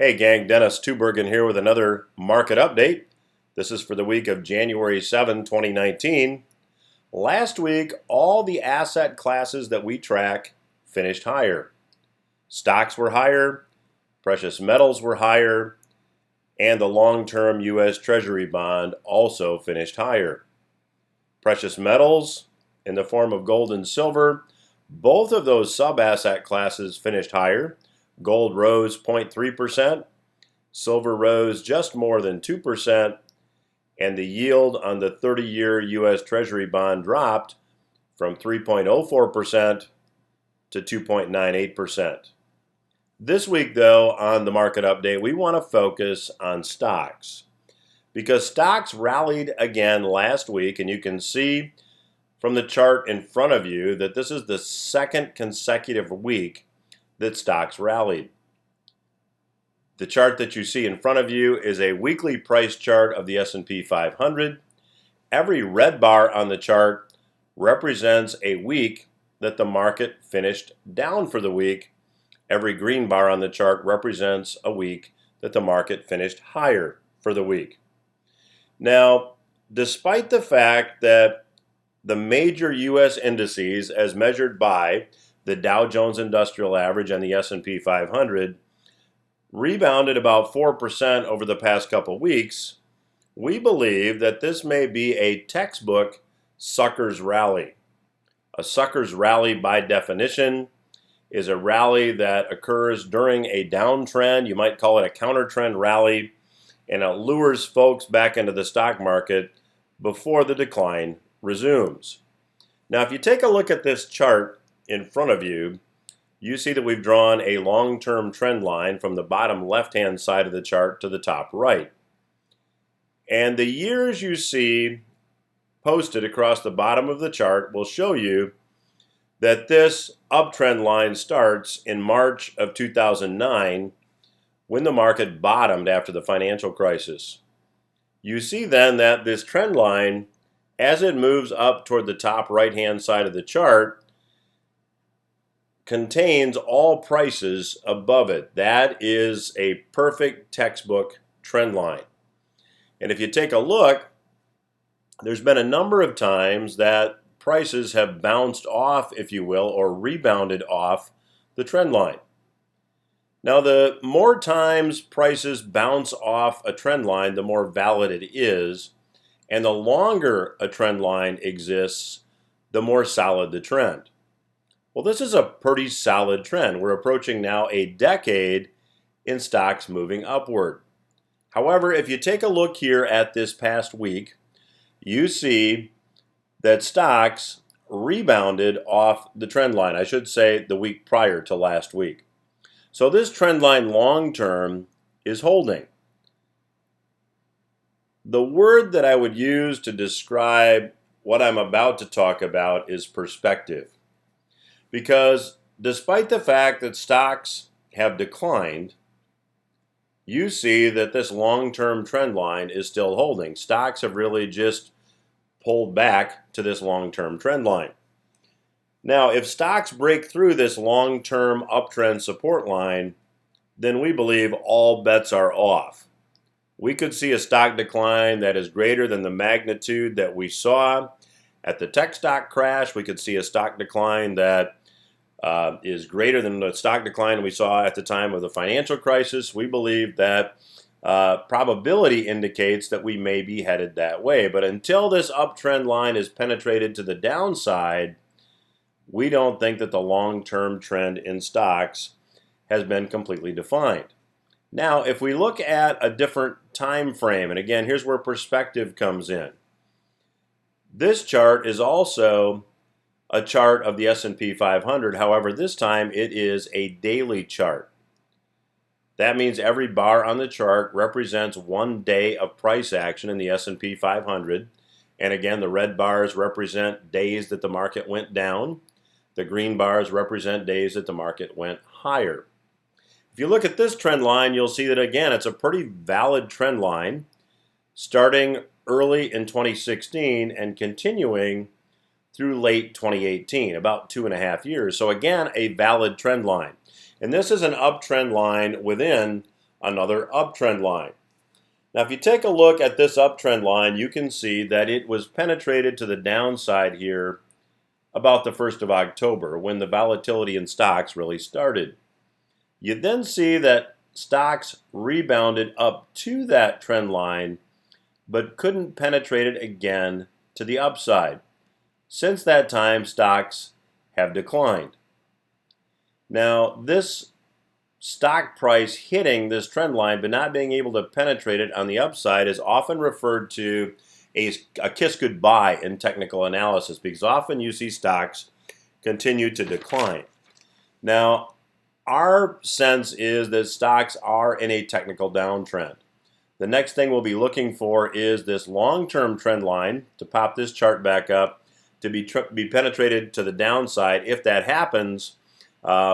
Hey gang, Dennis Tubbergen here with another market update. This is for the week of January 7, 2019. Last week, all the asset classes that we track finished higher. Stocks were higher, precious metals were higher, and the long-term U.S. Treasury bond also finished higher. Precious metals, in the form of gold and silver, both of those sub-asset classes finished higher. Gold rose 0.3%, silver rose just more than 2%, and the yield on the 30-year U.S. Treasury bond dropped from 3.04% to 2.98%. This week, though, on the market update, we want to focus on stocks because stocks rallied again last week, and you can see from the chart in front of you that this is the second consecutive week that stocks rallied. The chart that you see in front of you is a weekly price chart of the S&P 500. Every red bar on the chart represents a week that the market finished down for the week. Every green bar on the chart represents a week that the market finished higher for the week. Now, despite the fact that the major U.S. indices, as measured by the Dow Jones Industrial Average and the S&P 500, rebounded about 4% over the past couple weeks, we believe that this may be a textbook sucker's rally. A sucker's rally, by definition, is a rally that occurs during a downtrend. You might call it a counter-trend rally, and it lures folks back into the stock market before the decline resumes. Now, if you take a look at this chart in front of you, you see that we've drawn a long-term trend line from the bottom left-hand side of the chart to the top right. And the years you see posted across the bottom of the chart will show you that this uptrend line starts in March of 2009 when the market bottomed after the financial crisis. You see then that this trend line, as it moves up toward the top right-hand side of the chart, contains all prices above it. That is a perfect textbook trend line. And if you take a look, there's been a number of times that prices have bounced off, if you will, or rebounded off the trend line. Now, the more times prices bounce off a trend line, the more valid it is. And the longer a trend line exists, the more solid the trend. Well, this is a pretty solid trend. We're approaching now a decade in stocks moving upward. However, if you take a look here at this past week, you see that stocks rebounded off the trend line. I should say the week prior to last week. So this trend line long term is holding. The word that I would use to describe what I'm about to talk about is perspective. Because despite the fact that stocks have declined, you see that this long-term trend line is still holding. Stocks have really just pulled back to this long-term trend line. Now, if stocks break through this long-term uptrend support line, then we believe all bets are off. We could see a stock decline that is greater than the magnitude that we saw at the tech stock crash. We could see a stock decline that is greater than the stock decline we saw at the time of the financial crisis. We believe that probability indicates that we may be headed that way. But until this uptrend line is penetrated to the downside, we don't think that the long-term trend in stocks has been completely defined. Now, if we look at a different time frame, and again, here's where perspective comes in. This chart is also a chart of the S&P 500. However, this time it is a daily chart. That means every bar on the chart represents 1 day of price action in the S&P 500. And again, the red bars represent days that the market went down. The green bars represent days that the market went higher. If you look at this trend line, you'll see that again, it's a pretty valid trend line starting early in 2016 and continuing through late 2018, about 2.5 years. So again, a valid trend line. And this is an uptrend line within another uptrend line. Now, if you take a look at this uptrend line, you can see that it was penetrated to the downside here about the 1st of October, when the volatility in stocks really started. You then see that stocks rebounded up to that trend line, but couldn't penetrate it again to the upside. Since that time, stocks have declined. Now, this stock price hitting this trend line but not being able to penetrate it on the upside is often referred to a kiss goodbye in technical analysis, because often you see stocks continue to decline. Now, our sense is that stocks are in a technical downtrend. The next thing we'll be looking for is this long-term trend line to pop this chart back up to be penetrated to the downside. If that happens,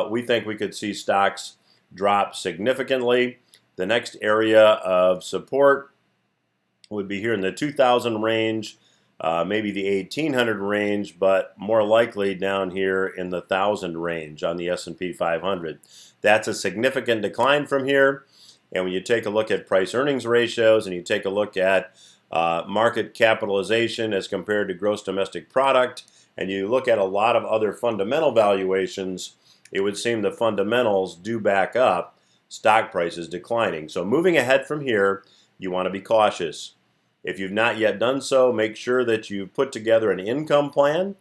we think we could see stocks drop significantly. The next area of support would be here in the 2,000 range, maybe the 1,800 range, but more likely down here in the 1,000 range on the S&P 500. That's a significant decline from here. And when you take a look at price-earnings ratios and you take a look at market capitalization as compared to gross domestic product, and you look at a lot of other fundamental valuations, it would seem the fundamentals do back up stock prices declining. So moving ahead from here, you want to be cautious. If you've not yet done so, make sure that you've put together an income plan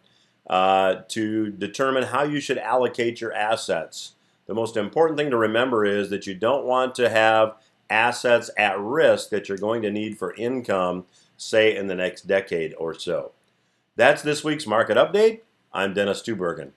to determine how you should allocate your assets. The most important thing to remember is that you don't want to have assets at risk that you're going to need for income, say in the next decade or so. That's this week's market update. I'm Dennis Tubbergen.